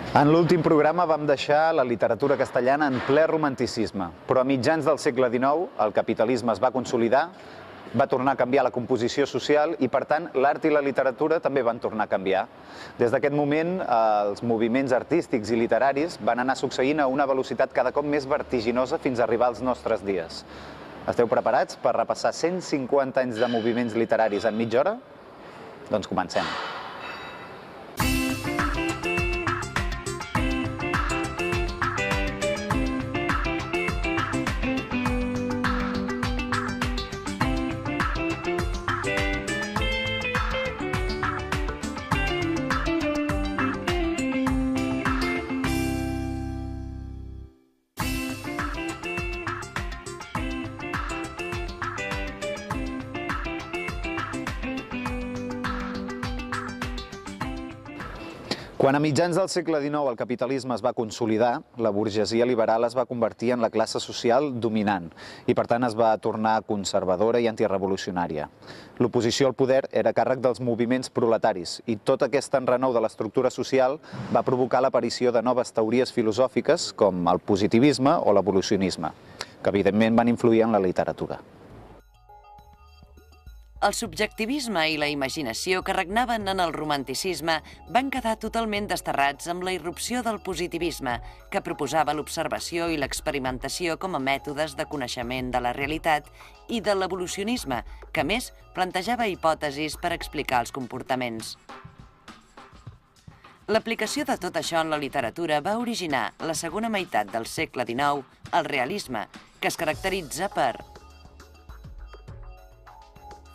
En l'últim programa vam deixar la literatura castellana en ple romanticisme, però a mitjans del segle XIX el capitalisme es va consolidar, va tornar a canviar la composició social i, per tant, l'art i la literatura també van tornar a canviar. Des d'aquest moment, els moviments artístics i literaris van anar succeint a una velocitat cada cop més vertiginosa fins a arribar als nostres dies. Esteu preparats per repassar 150 anys de moviments literaris en mitja hora? Doncs comencem. Quan a mitjans del segle XIX el capitalisme es va consolidar, la burgesia liberal es va convertir en la classe social dominant i, per tant, es va tornar conservadora i antirevolucionària. L'oposició al poder era a càrrec dels moviments proletaris i tot aquest enrenou de l'estructura social va provocar l'aparició de noves teories filosòfiques com el positivisme o l'evolucionisme, que evidentment van influir en la literatura. El subjectivisme i la imaginació que regnaven en el romanticisme van quedar totalment desterrats amb la irrupció del positivisme, que proposava l'observació i l'experimentació com a mètodes de coneixement de la realitat, i de l'evolucionisme, que a més plantejava hipòtesis per explicar els comportaments. L'aplicació de tot això en la literatura va originar, la segona meitat del segle XIX, el realisme, que es caracteritza per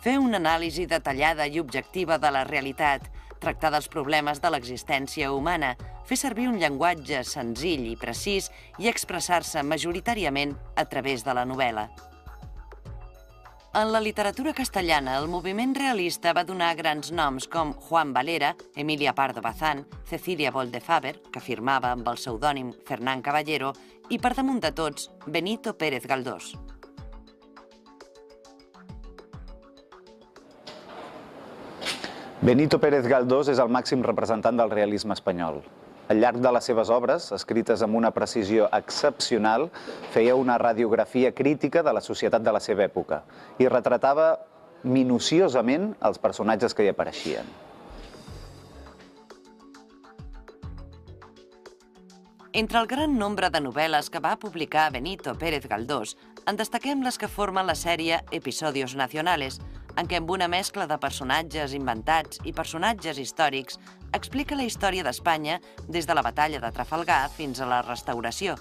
fer una anàlisi detallada i objectiva de la realitat, tractar dels problemes de l'existència humana, fer servir un llenguatge senzill i precís i expressar-se majoritàriament a través de la novel·la. En la literatura castellana, el moviment realista va donar grans noms com Juan Valera, Emilia Pardo Bazán, Cecilia Boldefáver, que firmava amb el pseudònim Fernán Caballero, i per damunt de tots, Benito Pérez Galdós. Benito Pérez Galdós és el màxim representant del realisme espanyol. Al llarg de les seves obres, escrites amb una precisió excepcional, feia una radiografia crítica de la societat de la seva època i retratava minuciosament els personatges que hi apareixien. Entre el gran nombre de novel·les que va publicar Benito Pérez Galdós, en destaquem les que formen la sèrie Episodios Nacionales, en què amb una mescla de personatges inventats i personatges històrics explica la història d'Espanya des de la batalla de Trafalgar fins a la Restauració.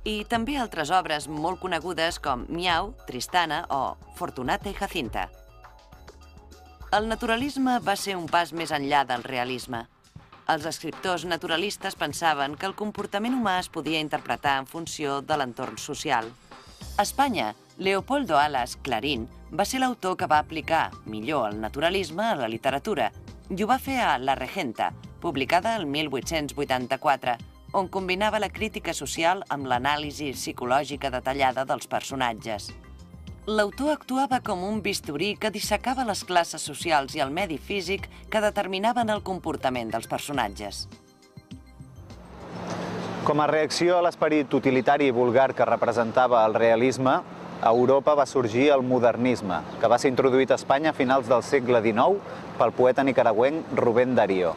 I també altres obres molt conegudes com Miau, Tristana o Fortunata i Jacinta. El naturalisme va ser un pas més enllà del realisme. Els escriptors naturalistes pensaven que el comportament humà es podia interpretar en funció de l'entorn social. A Espanya, Leopoldo Alas Clarín va ser l'autor que va aplicar millor el naturalisme a la literatura i ho va fer a La Regenta, publicada el 1884, on combinava la crítica social amb l'anàlisi psicològica detallada dels personatges. L'autor actuava com un bisturí que dissecava les classes socials i el medi físic que determinaven el comportament dels personatges. Com a reacció a l'esperit utilitari i vulgar que representava el realisme, a Europa va sorgir el modernisme, que va ser introduït a Espanya a finals del segle XIX pel poeta nicaragüenc Rubén Darío.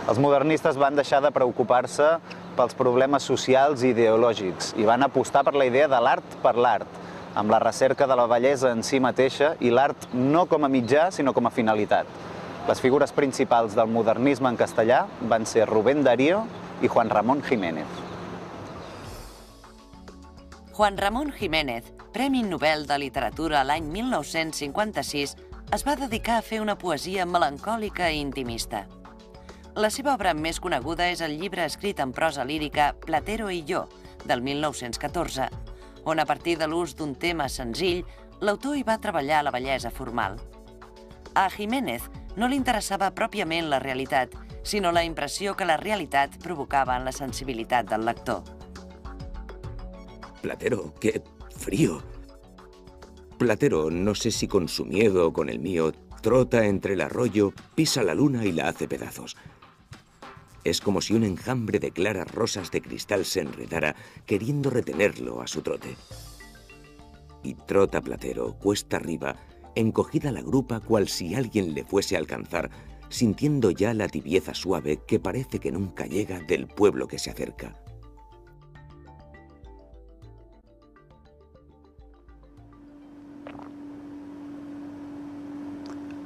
Els modernistes van deixar de preocupar-se pels problemes socials i ideològics i van apostar per la idea de l'art per l'art, amb la recerca de la bellesa en si mateixa i l'art no com a mitjà, sinó com a finalitat. Les figures principals del modernisme en castellà van ser Rubén Darío i Juan Ramón Jiménez. Juan Ramón Jiménez, Premi Nobel de Literatura l'any 1956, es va dedicar a fer una poesia melancòlica i intimista. La seva obra més coneguda és el llibre escrit en prosa lírica Platero i jo, del 1914, on a partir de l'ús d'un tema senzill, l'autor hi va treballar la bellesa formal. A Jiménez no li interessava pròpiament la realitat, sinó la impressió que la realitat provocava en la sensibilitat del lector. Platero, qué frío. Platero, no sé si con su miedo o con el mío, trota entre el arroyo, pisa la luna y la hace pedazos. Es como si un enjambre de claras rosas de cristal se enredara, queriendo retenerlo a su trote. Y trota Platero, cuesta arriba, encogida la grupa cual si alguien le fuese a alcanzar, sintiendo ya la tibieza suave que parece que nunca llega del pueblo que se acerca.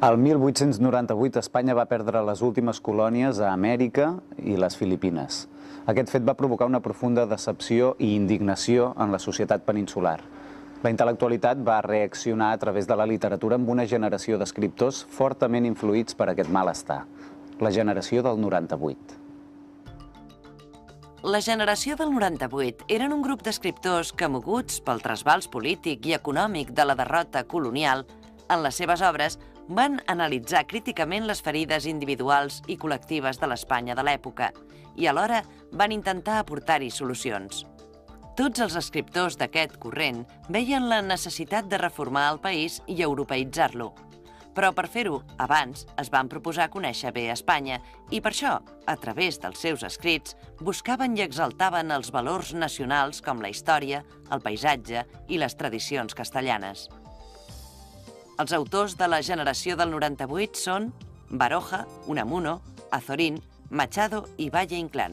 El 1898 Espanya va perdre les últimes colònies a Amèrica i les Filipines. Aquest fet va provocar una profunda decepció i indignació en la societat peninsular. La intel·lectualitat va reaccionar a través de la literatura amb una generació d'escriptors fortament influïts per aquest malestar, la generació del 98. La generació del 98 eren un grup d'escriptors que, moguts pel trasbals polític i econòmic de la derrota colonial, en les seves obres van analitzar críticament les ferides individuals i col·lectives de l'Espanya de l'època i alhora van intentar aportar-hi solucions. Tots els escriptors d'aquest corrent veien la necessitat de reformar el país i europeïtzar-lo. Però per fer-ho, abans es van proposar conèixer bé Espanya i per això, a través dels seus escrits, buscaven i exaltaven els valors nacionals com la història, el paisatge i les tradicions castellanes. Els autors de la generació del 98 són Baroja, Unamuno, Azorín, Machado i Valle-Inclán.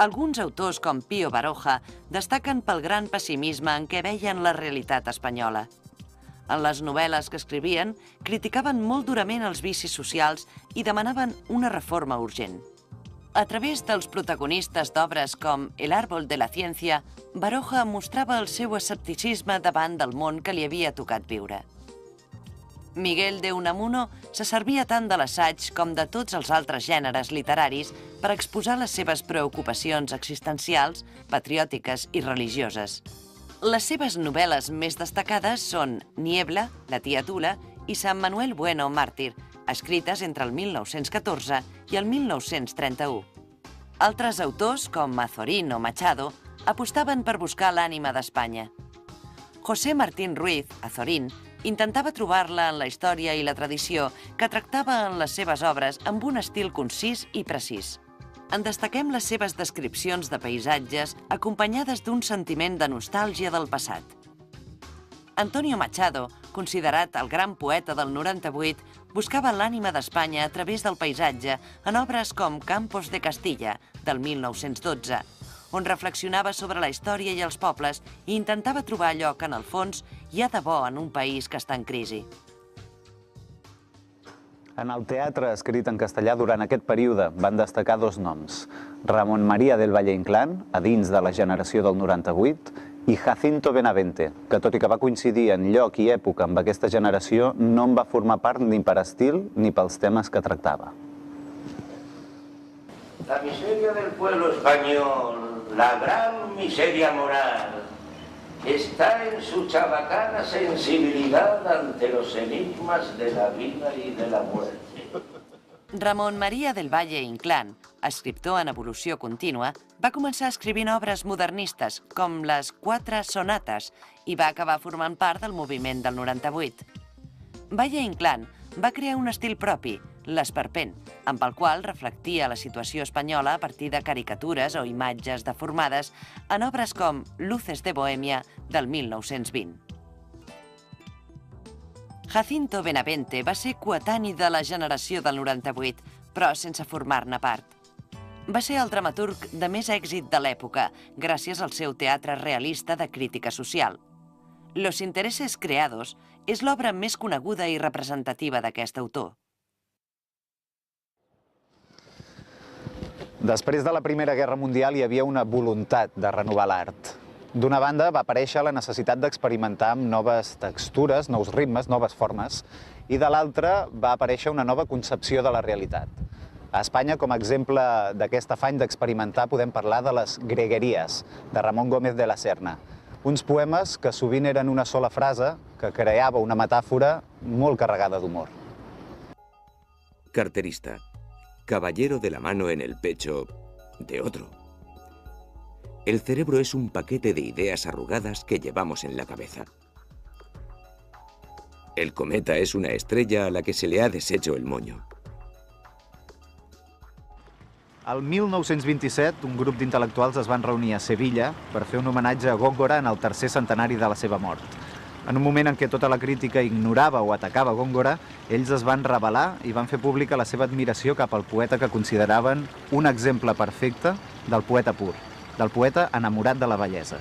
Alguns autors com Pío Baroja destaquen pel gran pessimisme en què veien la realitat espanyola. En les novel·les que escrivien, criticaven molt durament els vicis socials i demanaven una reforma urgent. A través dels protagonistes d'obres com El árbol de la ciencia, Baroja mostrava el seu escepticisme davant del món que li havia tocat viure. Miguel de Unamuno se servia tant de l'assaig com de tots els altres gèneres literaris per exposar les seves preocupacions existencials, patriòtiques i religioses. Les seves novel·les més destacades són Niebla, La tia Tula i San Manuel Bueno, màrtir, escrites entre el 1914 i el 1931. Altres autors, com Azorín o Machado, apostaven per buscar l'ànima d'Espanya. José Martín Ruiz, Azorín, intentava trobar-la en la història i la tradició que tractava en les seves obres amb un estil concís i precís. En destaquem les seves descripcions de paisatges acompanyades d'un sentiment de nostàlgia del passat. Antonio Machado, considerat el gran poeta del 98, buscava l'ànima d'Espanya a través del paisatge en obres com Campos de Castilla, del 1912, on reflexionava sobre la història i els pobles i intentava trobar allò que, en el fons, hi ha de bo en un país que està en crisi. En el teatre escrit en castellà durant aquest període van destacar dos noms, Ramón María del Valle-Inclán, a dins de la generació del 98, i Jacinto Benavente, que tot i que va coincidir en lloc i època amb aquesta generació, no en va formar part ni per estil ni pels temes que tractava. La miseria del pueblo español, la gran miseria moral, está en su chabacana sensibilidad ante los enigmas de la vida y de la muerte. Ramón María del Valle-Inclán, escriptor en evolució contínua, va començar escrivint obres modernistes, com les 4 sonates, i va acabar formant part del moviment del 98. Valle-Inclán va crear un estil propi, l'esperpent, amb el qual reflectia la situació espanyola a partir de caricatures o imatges deformades en obres com Luces de Bohèmia, del 1920. Jacinto Benavente va ser coetani de la generació del 98, però sense formar-ne part. Va ser el dramaturg de més èxit de l'època, gràcies al seu teatre realista de crítica social. Los intereses creados és l'obra més coneguda i representativa d'aquest autor. Després de la Primera Guerra Mundial hi havia una voluntat de renovar l'art. D'una banda, va aparèixer la necessitat d'experimentar amb noves textures, nous ritmes, noves formes, i de l'altra va aparèixer una nova concepció de la realitat. A Espanya, com a exemple d'aquest afany d'experimentar, podem parlar de les gregueries, de Ramón Gómez de la Serna. Uns poemes que sovint eren una sola frase, que creava una metàfora molt carregada d'humor. Carterista. Caballero de la mano en el pecho de otro. El cerebro es un paquete de ideas arrugadas que llevamos en la cabeza. El cometa es una estrella a la que se le ha deshecho el moño. El 1927, un grup d'intel·lectuals es van reunir a Sevilla per fer un homenatge a Góngora en el tercer centenari de la seva mort. En un moment en què tota la crítica ignorava o atacava Góngora, ells es van rebel·lar i van fer pública la seva admiració cap al poeta que consideraven un exemple perfecte del poeta pur, del poeta enamorat de la bellesa.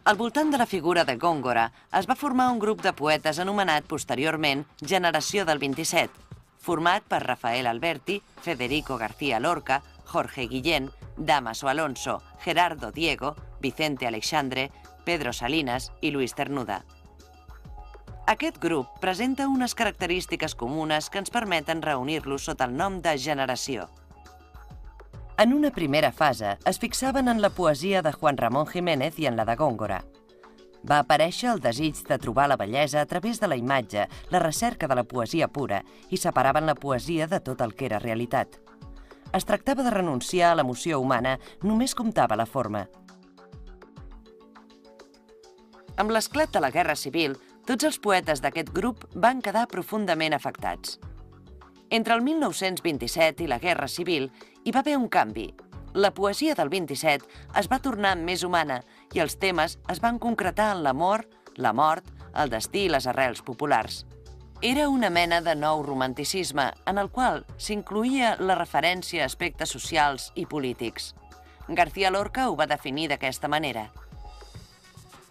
Al voltant de la figura de Góngora es va formar un grup de poetes anomenat posteriorment Generació del 27, format per Rafael Alberti, Federico García Lorca, Jorge Guillén, Dámaso Alonso, Gerardo Diego, Vicente Aleixandre, Pedro Salinas i Luis Cernuda. Aquest grup presenta unes característiques comunes que ens permeten reunir-los sota el nom de generació. En una primera fase es fixaven en la poesia de Juan Ramón Jiménez i en la de Góngora. Va aparèixer el desig de trobar la bellesa a través de la imatge, la recerca de la poesia pura, i separaven la poesia de tot el que era realitat. Es tractava de renunciar a l'emoció humana, només comptava la forma. Amb l'esclat de la Guerra Civil, tots els poetes d'aquest grup van quedar profundament afectats. Entre el 1927 i la Guerra Civil hi va haver un canvi. La poesia del 27 es va tornar més humana i els temes es van concretar en l'amor, la mort, el destí i les arrels populars. Era una mena de nou romanticisme en el qual s'incloïa la referència a aspectes socials i polítics. García Lorca ho va definir d'aquesta manera.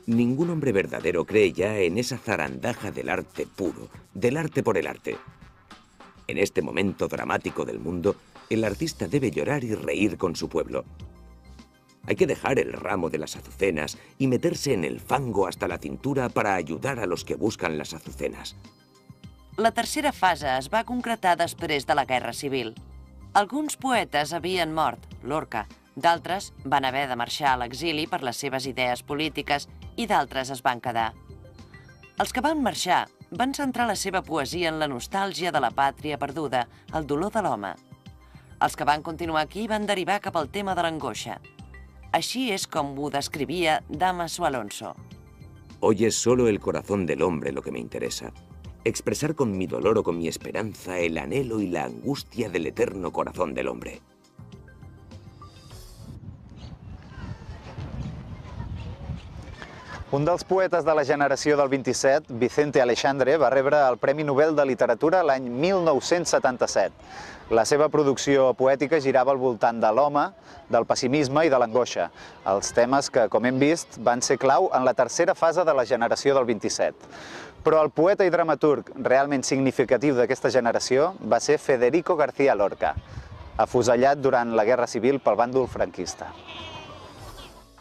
Ningún hombre verdadero cree ya en esa zarandaja del arte puro, del arte por el arte. En este momento dramático del mundo, el artista debe llorar y reír con su pueblo. Hay que dejar el ramo de las azucenas y meterse en el fango hasta la cintura para ayudar a los que buscan las azucenas. La tercera fase es va concretar després de la Guerra Civil. Alguns poetes havien mort, Lorca, d'altres van haver de marxar a l'exili per les seves idees polítiques i d'altres es van quedar. Els que van marxar van centrar la seva poesia en la nostàlgia de la pàtria perduda, el dolor de l'home. Els que van continuar aquí van derivar cap al tema de l'angoixa. Així és com ho descrivia Dámaso Alonso. Hoy es solo el corazón del hombre lo que me interesa. Expresar con mi dolor o con mi esperanza el anhelo y la angustia del eterno corazón del hombre. Un dels poetes de la generació del 27, Vicente Aleixandre, va rebre el Premi Nobel de Literatura l'any 1977. La seva producció poètica girava al voltant de l'home, del pessimisme i de l'angoixa, els temes que, com hem vist, van ser clau en la tercera fase de la generació del 27. Però el poeta i dramaturg realment significatiu d'aquesta generació va ser Federico García Lorca, afusellat durant la Guerra Civil pel bàndol franquista.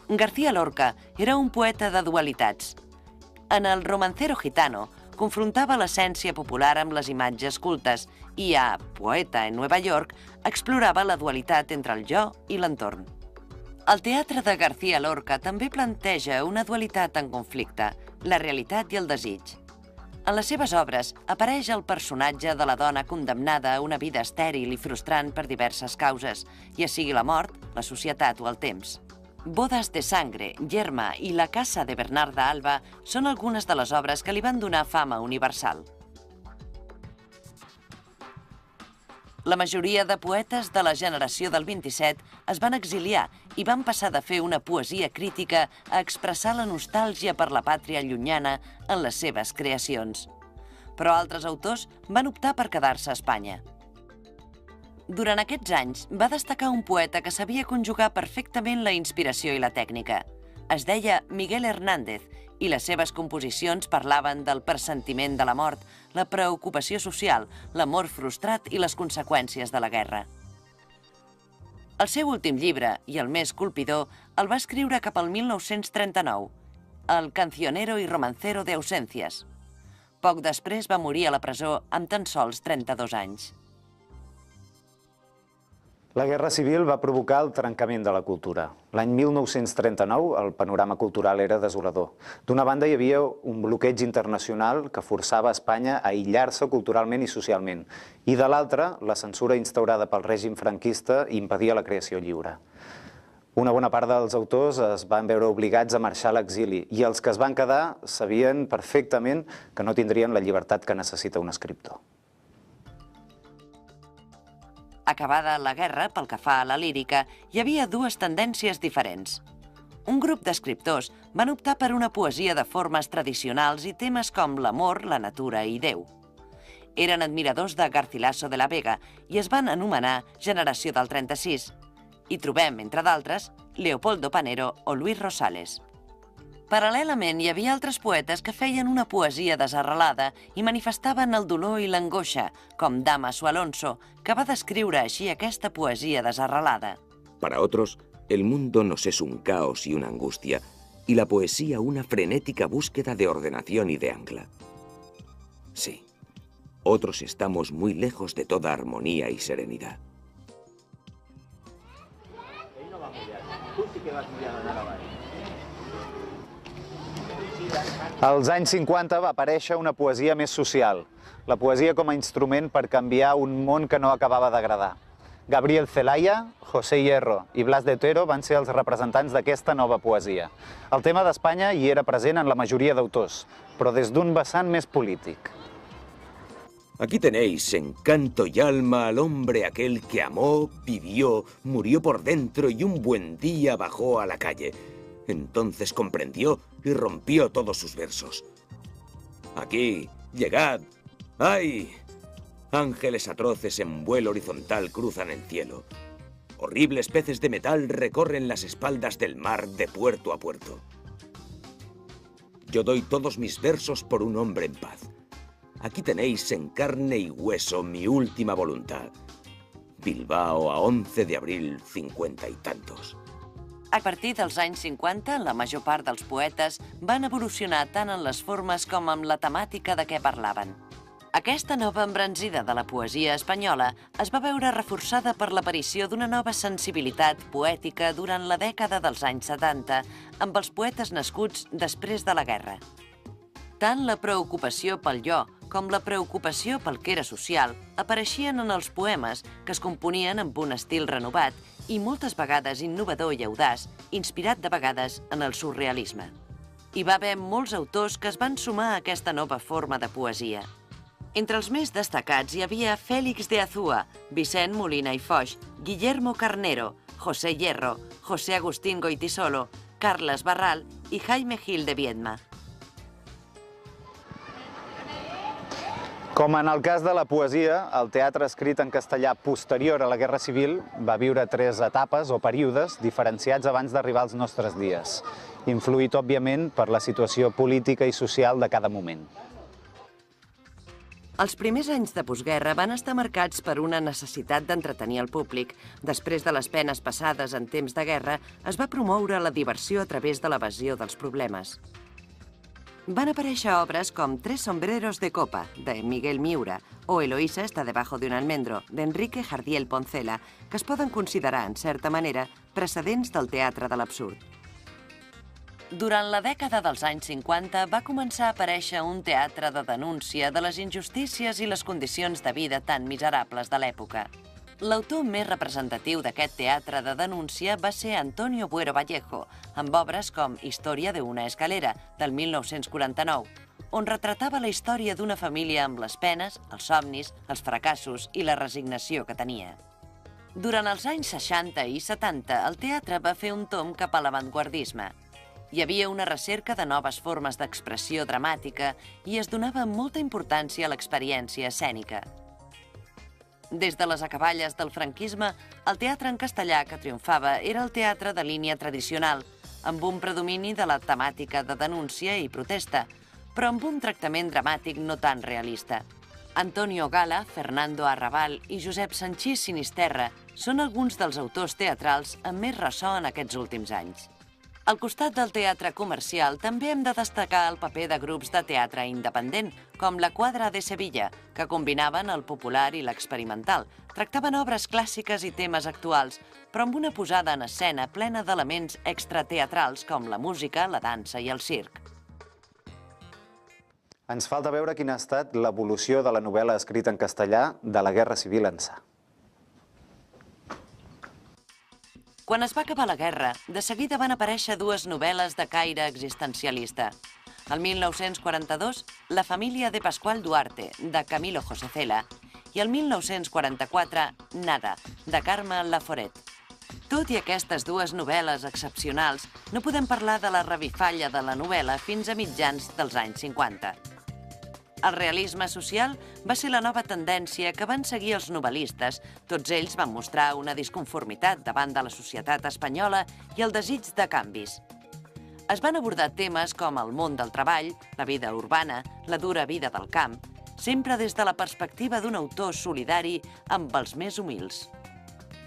García Lorca era un poeta de dualitats. En el Romancero Gitano confrontava l'essència popular amb les imatges cultes i a Poeta en Nueva York explorava la dualitat entre el jo i l'entorn. El teatre de García Lorca també planteja una dualitat en conflicte, la realitat i el desig. En les seves obres apareix el personatge de la dona condemnada a una vida estèril i frustrant per diverses causes, ja sigui la mort, la societat o el temps. Bodas de sangre, Yerma i La casa de Bernarda Alba són algunes de les obres que li van donar fama universal. La majoria de poetes de la generació del 27 es van exiliar i van passar de fer una poesia crítica a expressar la nostàlgia per la pàtria llunyana en les seves creacions. Però altres autors van optar per quedar-se a Espanya. Durant aquests anys va destacar un poeta que sabia conjugar perfectament la inspiració i la tècnica. Es deia Miguel Hernández i les seves composicions parlaven del pressentiment de la mort, la preocupació social, l'amor frustrat i les conseqüències de la guerra. El seu últim llibre, i el més colpidor, el va escriure cap al 1939, El cancionero y romancero de ausencias. Poc després va morir a la presó amb tan sols 32 anys. La Guerra Civil va provocar el trencament de la cultura. L'any 1939 el panorama cultural era desolador. D'una banda hi havia un bloqueig internacional que forçava Espanya a aïllar-se culturalment i socialment. I de l'altra, la censura instaurada pel règim franquista impedia la creació lliure. Una bona part dels autors es van veure obligats a marxar a l'exili i els que es van quedar sabien perfectament que no tindrien la llibertat que necessita un escriptor. Acabada la guerra, pel que fa a la lírica, hi havia dues tendències diferents. Un grup d'escriptors van optar per una poesia de formes tradicionals i temes com l'amor, la natura i Déu. Eren admiradors de Garcilaso de la Vega i es van anomenar Generació del 36. Hi trobem, entre d'altres, Leopoldo Panero o Luis Rosales. Paral·lelament, hi havia altres poetes que feien una poesia desarrelada i manifestaven el dolor i l'angoixa, com Damaso Alonso, que va descriure així aquesta poesia desarrelada. Para otros, el mundo nos es un caos y una angustia, y la poesía una frenética búsqueda de ordenación y de ancla. Sí, otros estamos muy lejos de toda armonía y serenidad. Als anys 50 va aparèixer una poesia més social, la poesia com a instrument per canviar un món que no acabava d'agradar. Gabriel Celaya, José Hierro i Blas de Otero van ser els representants d'aquesta nova poesia. El tema d'Espanya hi era present en la majoria d'autors, però des d'un vessant més polític. Aquí tenéis en canto y alma al hombre aquel que amó, vivió, murió por dentro y un buen día bajó a la calle. Entonces comprendió y rompió todos sus versos. Aquí, llegad. ¡Ay! Ángeles atroces en vuelo horizontal cruzan el cielo. Horribles peces de metal recorren las espaldas del mar de puerto a puerto. Yo doy todos mis versos por un hombre en paz. Aquí tenéis en carne y hueso mi última voluntad. Bilbao a 11 de abril, 50 y tantos. A partir dels anys 50, la major part dels poetes van evolucionar tant en les formes com en la temàtica de què parlaven. Aquesta nova embranzida de la poesia espanyola es va veure reforçada per l'aparició d'una nova sensibilitat poètica durant la dècada dels anys 70 amb els poetes nascuts després de la guerra. Tant la preocupació pel jo com la preocupació pel que era social apareixien en els poemes que es componien amb un estil renovat i moltes vegades innovador i audaç, inspirat de vegades en el surrealisme. Hi va haver molts autors que es van sumar a aquesta nova forma de poesia. Entre els més destacats hi havia Félix de Azúa, Vicent Molina i Foix, Guillermo Carnero, José Hierro, José Agustín Goytisolo, Carles Barral i Jaime Gil de Viedma. Com en el cas de la poesia, el teatre escrit en castellà posterior a la Guerra Civil va viure 3 etapes o períodes diferenciats abans d'arribar als nostres dies, influït, òbviament, per la situació política i social de cada moment. Els primers anys de postguerra van estar marcats per una necessitat d'entretenir el públic. Després de les penes passades en temps de guerra, es va promoure la diversió a través de l'evasió dels problemes. Van aparèixer obres com Tres sombreros de copa, de Miguel Miura, o Eloísa está debajo de un almendro, d'Enrique Jardiel Poncela, que es poden considerar, en certa manera, precedents del teatre de l'absurd. Durant la dècada dels anys 50 va començar a aparèixer un teatre de denúncia de les injustícies i les condicions de vida tan miserables de l'època. L'autor més representatiu d'aquest teatre de denúncia va ser Antonio Buero Vallejo, amb obres com Història de una escalera, del 1949, on retratava la història d'una família amb les penes, els somnis, els fracassos i la resignació que tenia. Durant els anys 60 i 70, el teatre va fer un tomb cap a l'avantguardisme. Hi havia una recerca de noves formes d'expressió dramàtica i es donava molta importància a l'experiència escènica. Des de les acaballes del franquisme, el teatre en castellà que triomfava era el teatre de línia tradicional, amb un predomini de la temàtica de denúncia i protesta, però amb un tractament dramàtic no tan realista. Antonio Gala, Fernando Arrabal i Josep Sanchís Sinisterra són alguns dels autors teatrals amb més ressò en aquests últims anys. Al costat del teatre comercial també hem de destacar el paper de grups de teatre independent, com la Quadra de Sevilla, que combinaven el popular i l'experimental. Tractaven obres clàssiques i temes actuals, però amb una posada en escena plena d'elements extrateatrals com la música, la dansa i el circ. Ens falta veure quina ha estat l'evolució de la novel·la escrita en castellà de la Guerra Civil ençà. Quan es va acabar la guerra, de seguida van aparèixer 2 novel·les de caire existencialista. El 1942, La família de Pascual Duarte, de Camilo José Cela, i el 1944 Nada, de Carme Laforet. Tot i aquestes dues novel·les excepcionals, no podem parlar de la revifalla de la novel·la fins a mitjans dels anys 50. El realisme social va ser la nova tendència que van seguir els novel·listes. Tots ells van mostrar una disconformitat davant de la societat espanyola i el desig de canvis. Es van abordar temes com el món del treball, la vida urbana, la dura vida del camp, sempre des de la perspectiva d'un autor solidari amb els més humils.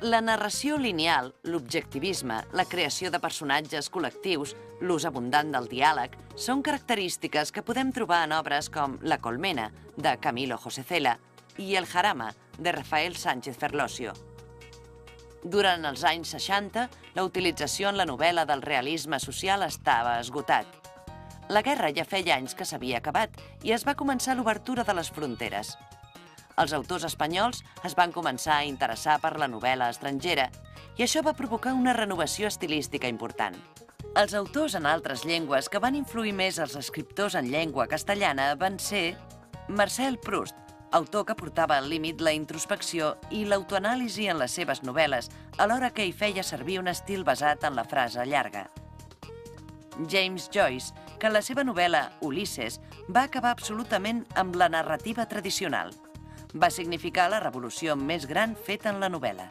La narració lineal, l'objectivisme, la creació de personatges col·lectius, l'ús abundant del diàleg, són característiques que podem trobar en obres com La colmena, de Camilo José Cela, i El jarama, de Rafael Sánchez Ferlosio. Durant els anys 60, la utilització en la novel·la del realisme social estava esgotat. La guerra ja feia anys que s'havia acabat i es va començar l'obertura de les fronteres. Els autors espanyols es van començar a interessar per la novel·la estrangera i això va provocar una renovació estilística important. Els autors en altres llengües que van influir més als escriptors en llengua castellana van ser Marcel Proust, autor que portava al límit la introspecció i l'autoanàlisi en les seves novel·les, alhora que hi feia servir un estil basat en la frase llarga. James Joyce, que en la seva novel·la Ulisses va acabar absolutament amb la narrativa tradicional. Va significar la revolució més gran feta en la novel·la.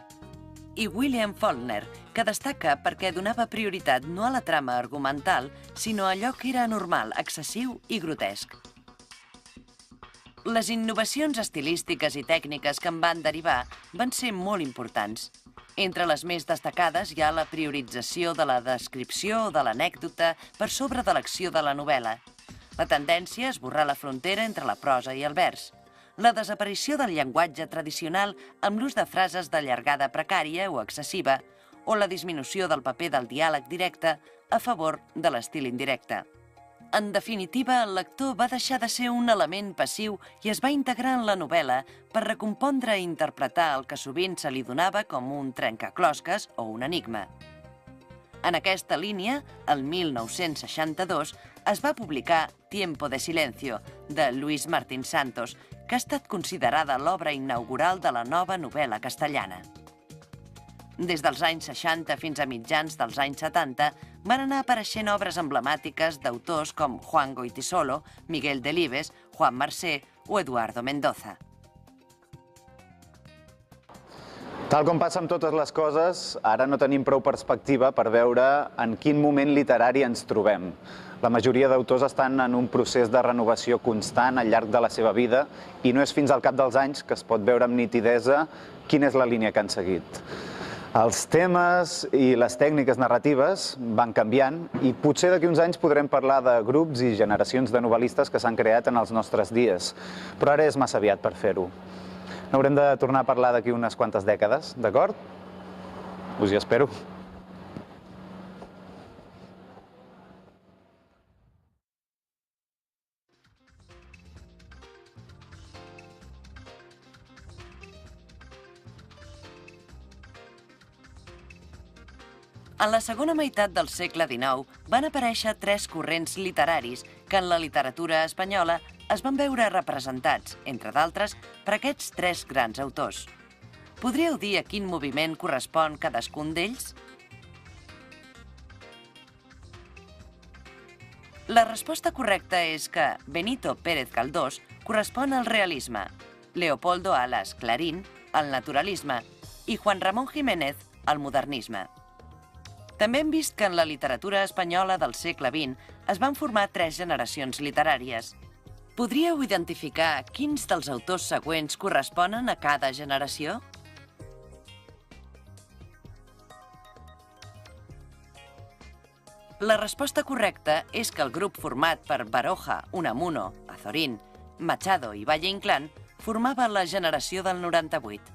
I William Faulkner, que destaca perquè donava prioritat no a la trama argumental, sinó a allò que era anormal, excessiu i grotesc. Les innovacions estilístiques i tècniques que en van derivar van ser molt importants. Entre les més destacades hi ha la priorització de la descripció o de l'anècdota per sobre de l'acció de la novel·la. La tendència a esborrar la frontera entre la prosa i el vers. La desaparició del llenguatge tradicional amb l'ús de frases de llargada precària o excessiva, o la disminució del paper del diàleg directe a favor de l'estil indirecte. En definitiva, el lector va deixar de ser un element passiu i es va integrar en la novel·la per recompondre i interpretar el que sovint se li donava com un trencaclosques o un enigma. En aquesta línia, el 1962, es va publicar Tiempo de silencio, de Luis Martín Santos, que ha estat considerada l'obra inaugural de la nova novel·la castellana. Des dels anys 60 fins a mitjans dels anys 70 van anar apareixent obres emblemàtiques d'autors com Juan Goytisolo, Miguel Delibes, Juan Marsé o Eduardo Mendoza. Tal com passa amb totes les coses, ara no tenim prou perspectiva per veure en quin moment literari ens trobem. La majoria d'autors estan en un procés de renovació constant al llarg de la seva vida i no és fins al cap dels anys que es pot veure amb nitidesa quina és la línia que han seguit. Els temes i les tècniques narratives van canviant i potser d'aquí uns anys podrem parlar de grups i generacions de novel·listes que s'han creat en els nostres dies, però ara és massa aviat per fer-ho. N'haurem de tornar a parlar d'aquí unes quantes dècades, d'acord? Us hi espero. En la segona meitat del segle XIX van aparèixer tres corrents literaris que en la literatura espanyola es van veure representats, entre d'altres, per aquests tres grans autors. Podríeu dir a quin moviment correspon cadascun d'ells? La resposta correcta és que Benito Pérez Galdós correspon al realisme, Leopoldo Alas Clarín al naturalisme i Juan Ramón Jiménez al modernisme. També hem vist que en la literatura espanyola del segle XX es van formar tres generacions literàries. Podríeu identificar quins dels autors següents corresponen a cada generació? La resposta correcta és que el grup format per Baroja, Unamuno, Azorín, Machado i Valle Inclán formava la generació del 98.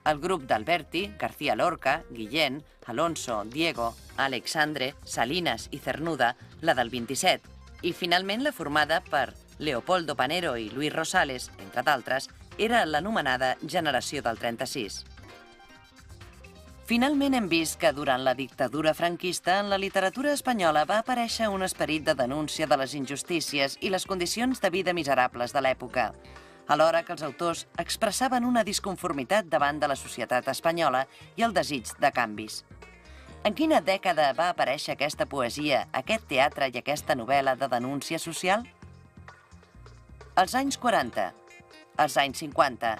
El grup d'Alberti, García Lorca, Guillén, Alonso, Diego, Alexandre, Salinas i Cernuda, la del 27, i finalment la formada per Leopoldo Panero i Luis Rosales, entre d'altres, era l'anomenada generació del 36. Finalment hem vist que durant la dictadura franquista en la literatura espanyola va aparèixer un esperit de denúncia de les injustícies i les condicions de vida miserables de l'època. alhora que els autors expressaven una disconformitat davant de la societat espanyola i el desig de canvis. En quina dècada va aparèixer aquesta poesia, aquest teatre i aquesta novel·la de denúncia social? Els anys 40, els anys 50,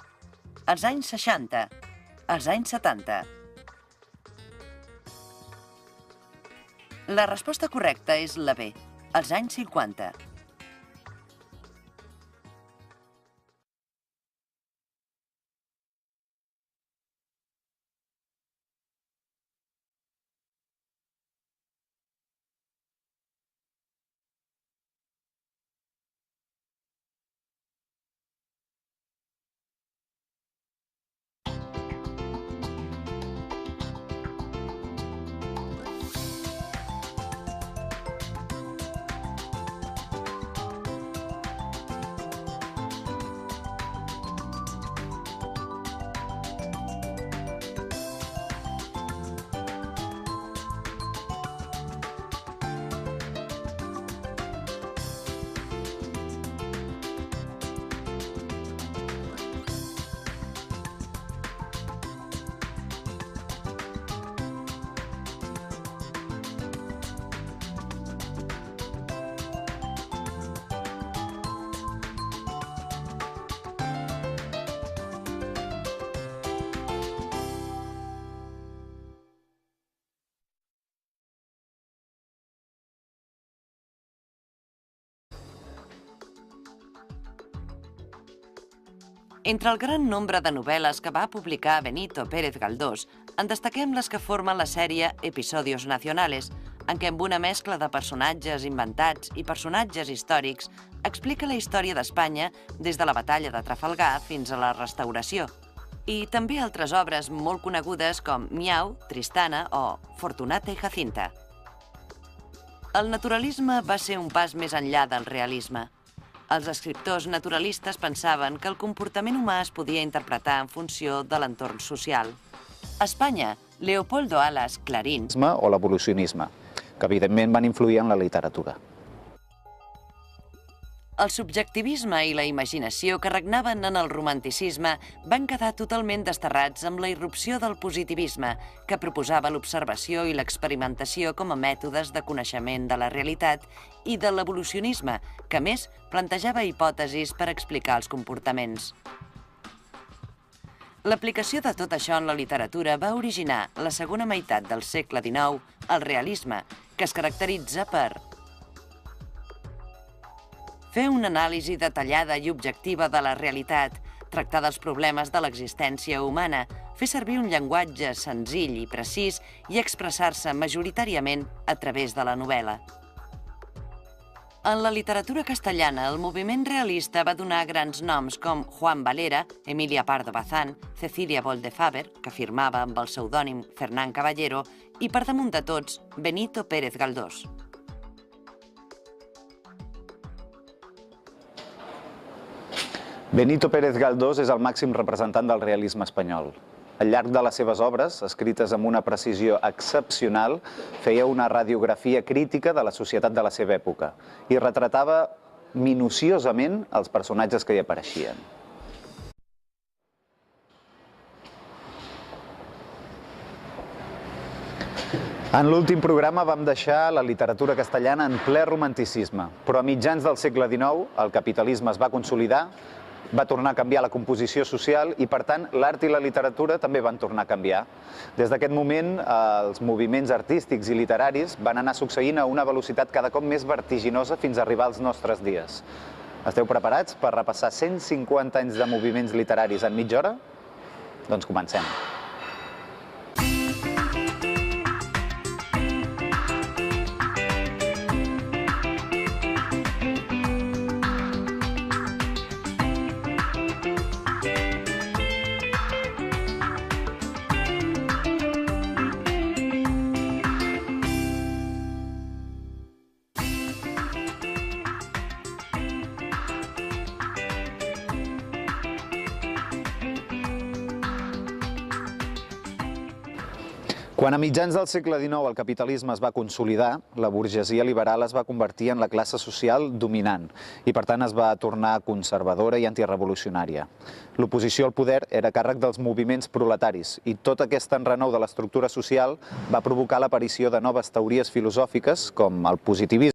els anys 60, els anys 70. La resposta correcta és la B, els anys 50. Entre el gran nombre de novel·les que va publicar Benito Pérez Galdós, en destaquem les que formen la sèrie Episodios Nacionales, en què amb una mescla de personatges inventats i personatges històrics explica la història d'Espanya des de la batalla de Trafalgar fins a la Restauració. I també altres obres molt conegudes com Miau, Tristana o Fortunata i Jacinta. El naturalisme va ser un pas més enllà del realisme. Els escriptors naturalistes pensaven que el comportament humà es podia interpretar en funció de l'entorn social. A Espanya, Leopoldo Alas Clarín o l'evolucionisme, que evidentment van influir en la literatura. El subjectivisme i la imaginació que regnaven en el romanticisme van quedar totalment desterrats amb la irrupció del positivisme, que proposava l'observació i l'experimentació com a mètodes de coneixement de la realitat, i de l'evolucionisme, que a més plantejava hipòtesis per explicar els comportaments. L'aplicació de tot això en la literatura va originar la segona meitat del segle XIX el realisme, que es caracteritza per fer una anàlisi detallada i objectiva de la realitat, tractar dels problemes de l'existència humana, fer servir un llenguatge senzill i precís i expressar-se majoritàriament a través de la novel·la. En la literatura castellana, el moviment realista va donar grans noms com Juan Valera, Emilia Pardo Bazán, Cecilia Boldefáver, que firmava amb el pseudònim Fernán Caballero, i per damunt de tots, Benito Pérez Galdós. Benito Pérez Galdós és el màxim representant del realisme espanyol. Al llarg de les seves obres, escrites amb una precisió excepcional, feia una radiografia crítica de la societat de la seva època i retratava minuciosament els personatges que hi apareixien. En l'últim programa vam deixar la literatura castellana en ple romanticisme, però a mitjans del segle XIX el capitalisme es va consolidar, va tornar a canviar la composició social i, per tant, l'art i la literatura també van tornar a canviar. Des d'aquest moment, els moviments artístics i literaris van anar succeint a una velocitat cada cop més vertiginosa fins a arribar als nostres dies. Esteu preparats per repassar 150 anys de moviments literaris en mitja hora? Doncs comencem. Quan a mitjans del segle XIX el capitalisme es va consolidar, la burgesia liberal es va convertir en la classe social dominant i, per tant, es va tornar conservadora i antirevolucionària. L'oposició al poder era a càrrec dels moviments proletaris i tot aquest enrenou de l'estructura social va provocar l'aparició de noves teories filosòfiques com el positivisme,